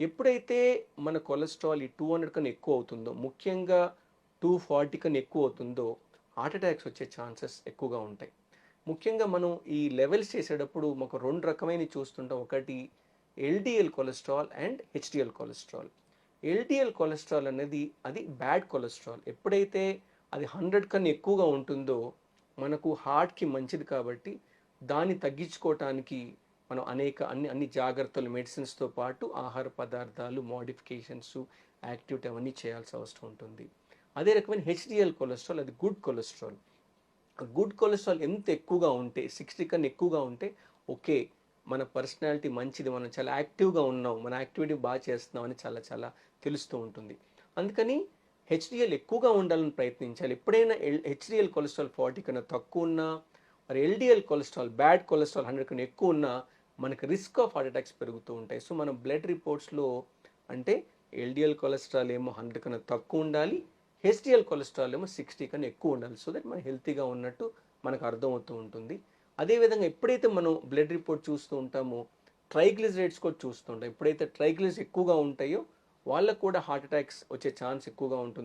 ఎప్పుడైతే మన కొలెస్ట్రాల్ ఈ 200 కన్నా ఎక్కువ అవుతుందో, ముఖ్యంగా 240 కన్నా ఎక్కువ అవుతుందో హార్ట్ అటాక్స్ వచ్చే ఛాన్సెస్ ఎక్కువగా ఉంటాయి. ముఖ్యంగా మనం ఈ లెవెల్స్ చేసేటప్పుడు ఒక 2 రకమైనవి చూస్తుంటాం. ఒకటి LDL cholesterol and HDL cholesterol. LDL cholesterol అనేది అది బ్యాడ్ కొలెస్ట్రాల్. ఎప్పుడైతే అది 100 కన్నా ఎక్కువగా ఉంటుందో మనకు హార్ట్‌కి మంచిది కాబట్టి దాన్ని తగ్గించుకోవటానికి మనం అన్ని జాగ్రత్తలు మెడిసిన్స్‌తో పాటు ఆహార పదార్థాలు, మోడిఫికేషన్స్, యాక్టివిటీ అవన్నీ చేయాల్సిన అవసరం ఉంటుంది. అదే రకమైన హెచ్‌డిఎల్ కొలెస్ట్రాల్ అది గుడ్ కొలెస్ట్రాల్. గుడ్ కొలెస్ట్రాల్ ఎంత ఎక్కువగా ఉంటే 60 కన్నా ఎక్కువగా ఉంటే ఓకే, మన పర్సనాలిటీ మంచిది, మనం చాలా యాక్టివ్గా ఉన్నాం, మన యాక్టివిటీ బాగా చేస్తున్నాం అని చాలా చాలా తెలుస్తూ ఉంటుంది. అందుకని హెచ్డిఎల్ ఎక్కువగా ఉండాలని ప్రయత్నించాలి. ఎప్పుడైనా హెచ్డిఎల్ కొలెస్ట్రాల్ 40 కన్నా తక్కువ ఉన్నా, మరి ఎల్డిఎల్ కొలెస్ట్రాల్ బ్యాడ్ కొలెస్ట్రాల్ 100 కన్నా ఎక్కువ ఉన్నా మనకు రిస్క్ ఆఫ్ హార్ట్ అటాక్స్ పెరుగుతూ ఉంటాయి. సో మనం బ్లడ్ రిపోర్ట్స్లో అంటే ఎల్డిఎల్ కొలెస్ట్రాల్ ఏమో 100 కన్నా తక్కువ ఉండాలి, హెచ్డిఎల్ కొలెస్ట్రాల్ ఏమో 60 కన్నా ఎక్కువ ఉండాలి. సో దట్ మనం హెల్తీగా ఉన్నట్టు మనకు అర్థమవుతూ ఉంటుంది. అదేవిధంగా ఎప్పుడైతే మనం బ్లడ్ రిపోర్ట్ చూస్తూ ఉంటామో ట్రైగ్లిజరైడ్స్ కూడా చూస్తూ ఉంటాం. ఎప్పుడైతే ట్రైగ్లిజరైడ్స్ ఎక్కువగా ఉంటాయో వాళ్ళకు కూడా హార్ట్ అటాక్స్ వచ్చే ఛాన్స్ ఎక్కువగా ఉంటుంది.